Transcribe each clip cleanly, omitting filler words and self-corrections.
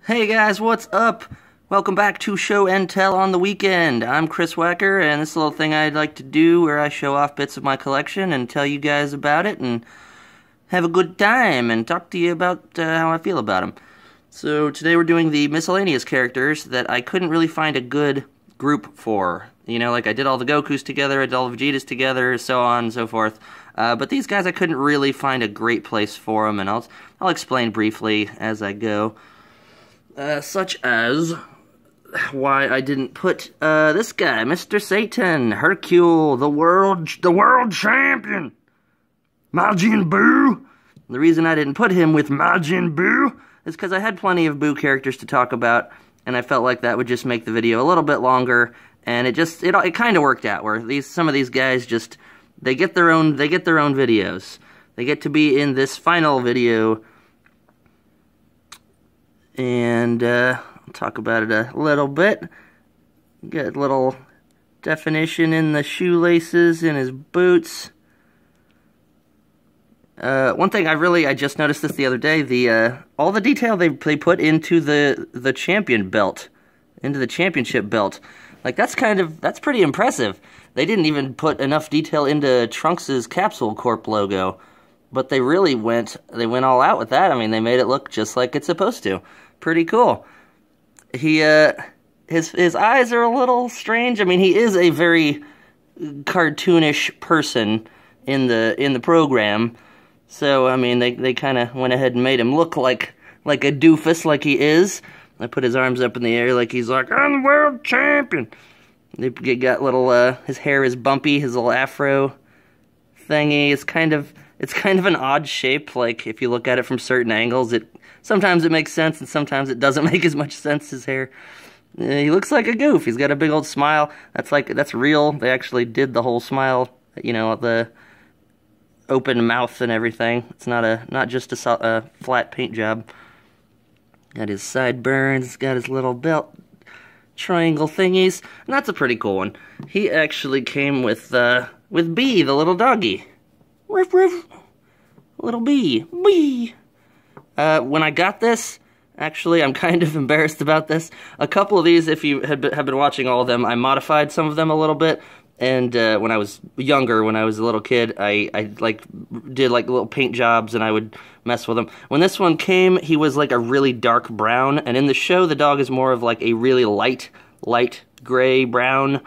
Hey guys, what's up? Welcome back to Show and Tell on the Weekend. I'm Chris Wacker, and this little thing I'd like to do where I show off bits of my collection and tell you guys about it and have a good time and talk to you about how I feel about them. So today we're doing the miscellaneous characters that I couldn't really find a good group for. You know, like I did all the Gokus together, I did all the Vegetas together, so on and so forth. But these guys I couldn't really find a great place for them, and I'll explain briefly as I go. Such as why I didn't put this guy, Mr. Satan, Hercule, the world champion, Majin Buu. The reason I didn't put him with Majin Buu is because I had plenty of Buu characters to talk about, and I felt like that would just make the video a little bit longer. And it kind of worked out where some of these guys just they get their own videos. They get to be in this final video. And I'll talk about it a little bit. Got a little definition in the shoelaces in his boots. One thing I just noticed this the other day. All the detail they put into the champion belt, into the championship belt. Like that's pretty impressive. They didn't even put enough detail into Trunks' Capsule Corp logo, but they really went all out with that. I mean, they made it look just like it's supposed to. Pretty cool. His eyes are a little strange. I mean, he is a very cartoonish person in the program. So, I mean, they kind of went ahead and made him look like a doofus, like he is. I put his arms up in the air like he's like, I'm the world champion. They got little, his hair is bumpy, his little afro thingy. It's kind of an odd shape. Like, if you look at it from certain angles, sometimes it makes sense, and sometimes it doesn't make as much sense, his hair. He looks like a goof. He's got a big old smile. That's real. They actually did the whole smile, you know, the open mouth and everything. It's not just a flat paint job. Got his sideburns, got his little belt triangle thingies, and that's a pretty cool one. He actually came with Bee, the little doggy. Riff, riff. Little Bee. Bee. When I got this, actually, I'm kind of embarrassed about this. A couple of these, if you have been watching all of them, I modified some of them a little bit. And when I was younger, when I was a little kid, I did little paint jobs, and I would mess with them. When this one came, he was like a really dark brown, and in the show, the dog is more of like a really light gray brown.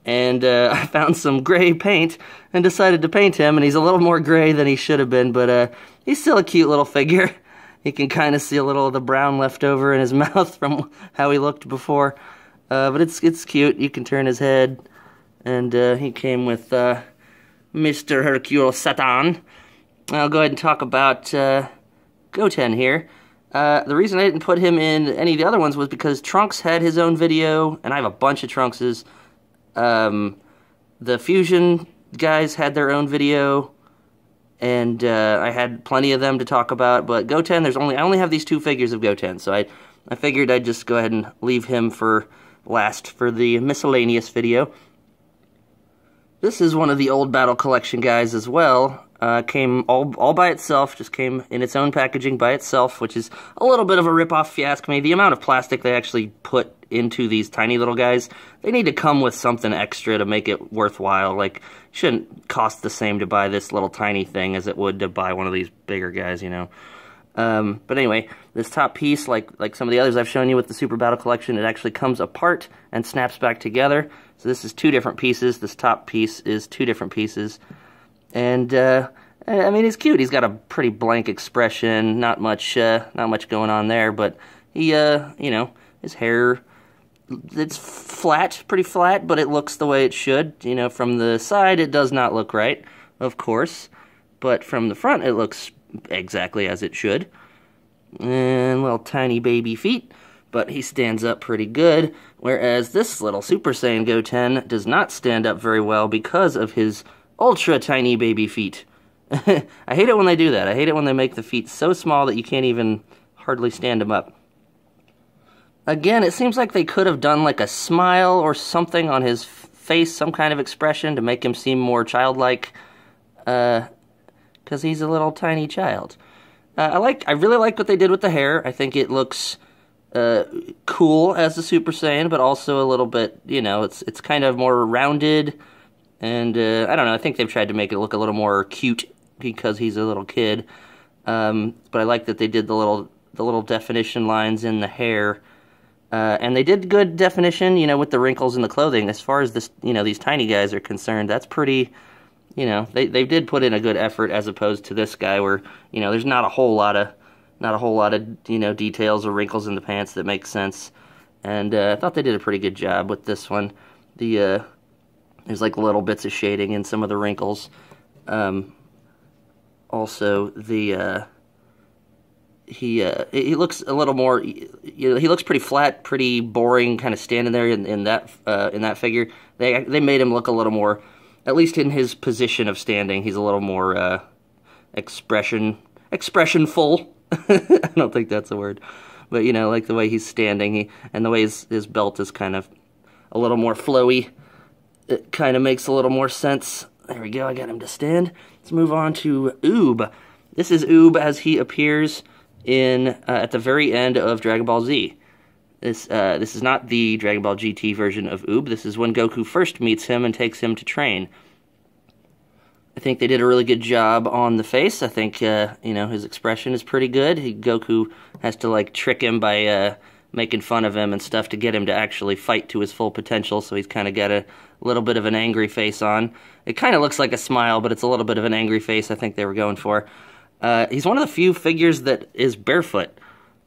And I found some gray paint and decided to paint him, and he's a little more gray than he should have been, but he's still a cute little figure. You can kind of see a little of the brown left over in his mouth from how he looked before. But it's cute. You can turn his head. And he came with Mr. Hercule Satan. I'll go ahead and talk about Goten here. The reason I didn't put him in any of the other ones was because Trunks had his own video, and I have a bunch of Trunkses. The Fusion guys had their own video, and I had plenty of them to talk about. But Goten, I only have these two figures of Goten, so I figured I'd just go ahead and leave him for last for the miscellaneous video. This is one of the old Battle Collection guys as well. Came all by itself, just came in its own packaging by itself, which is a little bit of a rip-off, if you ask me. The amount of plastic they actually put into these tiny little guys, they need to come with something extra to make it worthwhile. Like, it shouldn't cost the same to buy this little tiny thing as it would to buy one of these bigger guys, you know. But anyway, this top piece, like some of the others I've shown you with the Super Battle Collection, it actually comes apart and snaps back together. So this is two different pieces. This top piece is two different pieces. And, I mean, he's cute. He's got a pretty blank expression, not much going on there, but he, you know, his hair, it's flat, pretty flat, but it looks the way it should. You know, from the side, it does not look right, of course, but from the front, it looks exactly as it should. And little tiny baby feet, but he stands up pretty good, whereas this little Super Saiyan Goten does not stand up very well because of his ultra tiny baby feet. I hate it when they do that. I hate it when they make the feet so small that you can't even hardly stand them up. Again, it seems like they could have done like a smile or something on his face, some kind of expression to make him seem more childlike, because he's a little tiny child. I really like what they did with the hair. I think it looks cool as a Super Saiyan, but also a little bit, you know, it's kind of more rounded, and I don't know, I think they've tried to make it look a little more cute because he's a little kid. But I like that they did the little definition lines in the hair. And they did good definition, you know, with the wrinkles in the clothing. As far as this, you know, these tiny guys are concerned, that's pretty, you know, they did put in a good effort as opposed to this guy where, you know, there's not a whole lot of, you know, details or wrinkles in the pants that make sense. And I thought they did a pretty good job with this one. There's like little bits of shading in some of the wrinkles. Also, he looks a little more, you know, he looks pretty flat, pretty boring, kind of standing there in that figure. They made him look a little more, at least in his position of standing, he's a little more expressionful. I don't think that's a word, but you know, like the way he's standing, and the way his belt is kind of a little more flowy. It kind of makes a little more sense. There we go. I got him to stand. Let's move on to Boob. This is Boob as he appears in at the very end of Dragon Ball Z. This is not the Dragon Ball GT version of Boob. This is when Goku first meets him and takes him to train. I think they did a really good job on the face. I think you know, his expression is pretty good. Goku has to like trick him by making fun of him and stuff to get him to actually fight to his full potential. So he's kind of got a little bit of an angry face on. It kind of looks like a smile, but it's a little bit of an angry face I think they were going for. He's one of the few figures that is barefoot,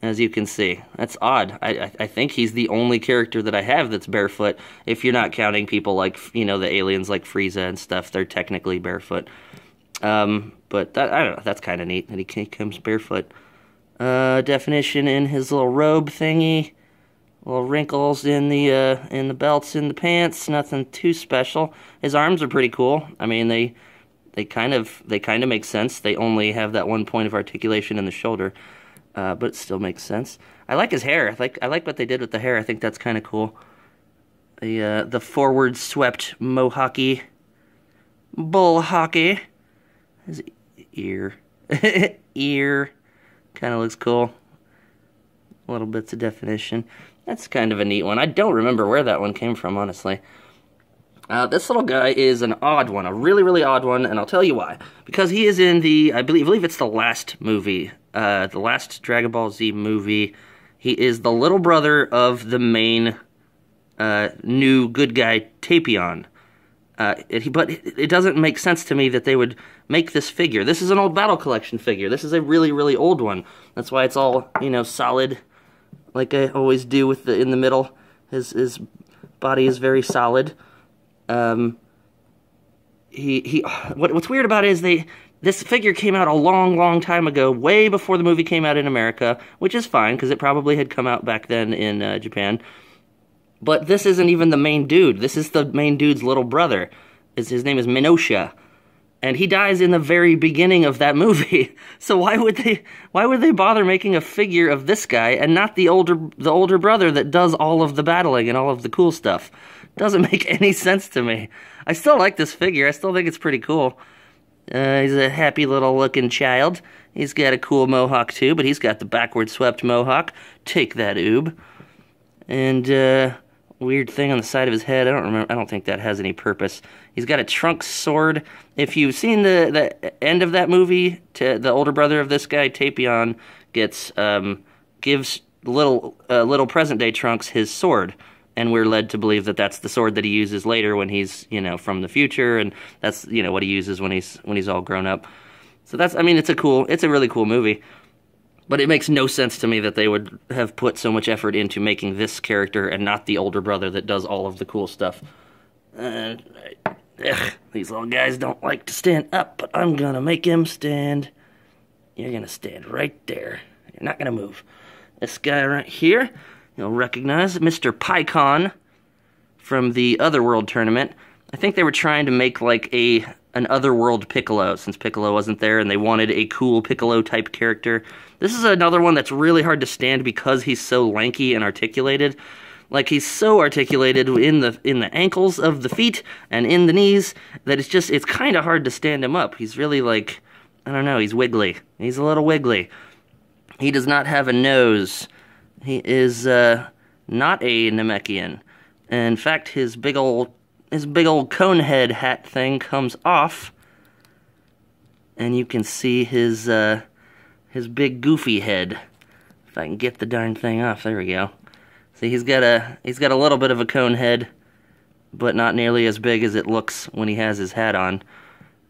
as you can see. That's odd. I think he's the only character that I have that's barefoot, if you're not counting people like, you know, the aliens like Frieza and stuff. They're technically barefoot. But that, I don't know, that's kind of neat that he comes barefoot. Definition in his little robe thingy. Little wrinkles in the belts in the pants. Nothing too special. His arms are pretty cool. I mean, they kind of make sense. They only have that one point of articulation in the shoulder, but it still makes sense. I like his hair. I like what they did with the hair. I think that's kind of cool. The forward swept mohawky bull hockey. His ear ear kind of looks cool. Little bits of definition. That's kind of a neat one. I don't remember where that one came from, honestly. This little guy is an odd one, a really, really odd one, and I'll tell you why. Because he is in the, I believe it's the last movie, the last Dragon Ball Z movie. He is the little brother of the main new good guy, Tapion. But it doesn't make sense to me that they would make this figure. This is an old Battle Collection figure. This is a really, really old one. That's why it's all, you know, solid, like I always do with the in the middle. His body is very solid. What's weird about it is this figure came out a long, long time ago, way before the movie came out in America, which is fine, because it probably had come out back then in Japan. But this isn't even the main dude. This is the main dude's little brother. His name is Minosha. And he dies in the very beginning of that movie. So why would they bother making a figure of this guy and not the older brother that does all of the battling and all of the cool stuff? Doesn't make any sense to me. I still like this figure. I still think it's pretty cool. He's a happy little looking child. He's got a cool mohawk too, but he's got the backward swept mohawk. Take that, Boob. And weird thing on the side of his head. I don't think that has any purpose. He's got a Trunks sword. If you've seen the end of that movie, the older brother of this guy, Tapion, gives little present day Trunks his sword. And we're led to believe that that's the sword that he uses later when he's, you know, from the future, and that's, you know, what he uses when he's all grown up. So that's, I mean, it's a really cool movie. But it makes no sense to me that they would have put so much effort into making this character and not the older brother that does all of the cool stuff. These little guys don't like to stand up, but I'm gonna make him stand. You're gonna stand right there. You're not gonna move. This guy right here, you'll recognize Mr. PyCon from the Otherworld tournament. I think they were trying to make like an Otherworld Piccolo, since Piccolo wasn't there, and they wanted a cool Piccolo-type character. This is another one that's really hard to stand because he's so lanky and articulated. Like, he's so articulated in the ankles of the feet and in the knees that it's kind of hard to stand him up. He's really like, I don't know, he's wiggly. He's a little wiggly. He does not have a nose. He is not a Namekian. In fact, his big old cone head hat thing comes off, and you can see his big goofy head. If I can get the darn thing off, there we go. See, he's got a little bit of a cone head, but not nearly as big as it looks when he has his hat on.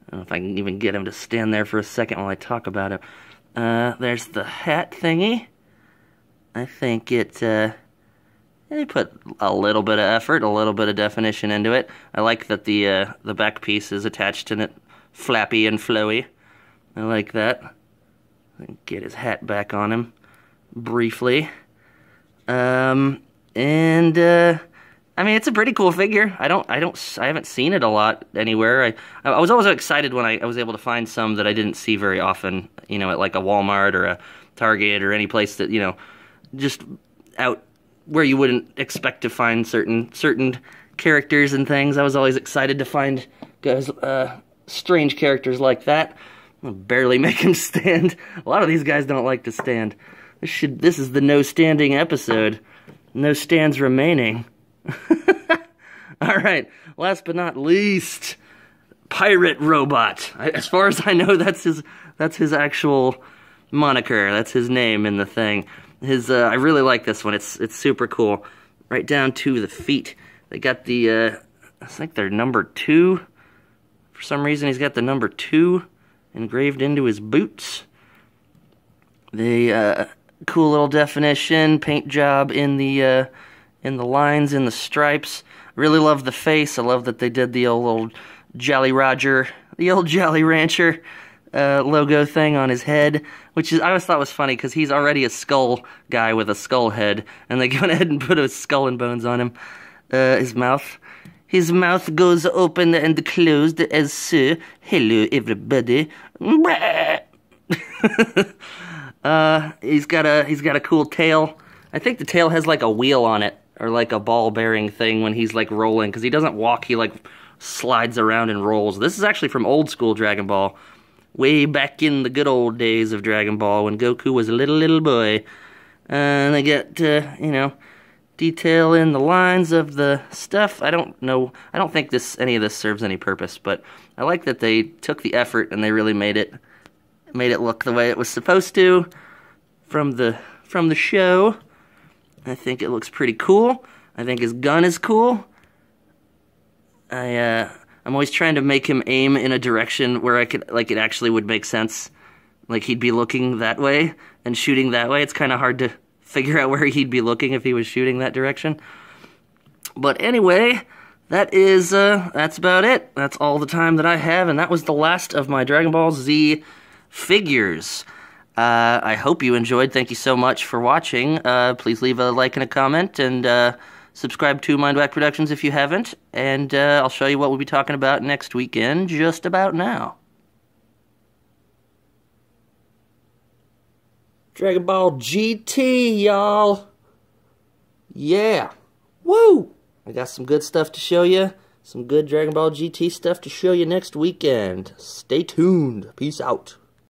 I don't know if I can even get him to stand there for a second while I talk about it. There's the hat thingy. I think they put a little bit of effort, a little bit of definition into it. I like that the back piece is attached in it, flappy and flowy. I like that. Get his hat back on him briefly. I mean, it's a pretty cool figure. I haven't seen it a lot anywhere. I was always excited when I was able to find some that I didn't see very often, you know, at like a Walmart or a Target or any place that, you know, just out where you wouldn't expect to find certain characters and things. I was always excited to find guys, strange characters like that. I'll barely make him stand. A lot of these guys don't like to stand. This is the no standing episode. No stands remaining. Alright, last but not least, Pirate Robot. As far as I know, that's his actual moniker. That's his name in the thing. I really like this one. It's super cool. Right down to the feet. They got the, I think they're number 2. For some reason, he's got the number 2 engraved into his boots. The, cool little definition, paint job in the lines, in the stripes. Really love the face. I love that they did the old Jolly Roger, the old Jolly Rancher logo thing on his head, which I always thought was funny because he's already a skull guy with a skull head, and they went ahead and put a skull and bones on him. His mouth goes open and closed as so. Hello, everybody. He's got a cool tail. I think the tail has like a wheel on it, or like a ball bearing thing when he's like rolling, because he doesn't walk, he like slides around and rolls. This is actually from old school Dragon Ball, way back in the good old days of Dragon Ball when Goku was a little boy. And they get you know, detail in the lines of the stuff. I don't think any of this serves any purpose, but I like that they took the effort and they really made it look the way it was supposed to from the show. I think it looks pretty cool. I think his gun is cool. I'm always trying to make him aim in a direction where it actually would make sense. Like he'd be looking that way and shooting that way. It's kind of hard to figure out where he'd be looking if he was shooting that direction. But anyway, that's about it. That's all the time that I have, and that was the last of my Dragon Ball Z figures. I hope you enjoyed. Thank you so much for watching. Please leave a like and a comment, and subscribe to Mindwhack Productions if you haven't. And I'll show you what we'll be talking about next weekend, just about now. Dragon Ball GT, y'all. Yeah. Woo! I got some good stuff to show you. Some good Dragon Ball GT stuff to show you next weekend. Stay tuned. Peace out.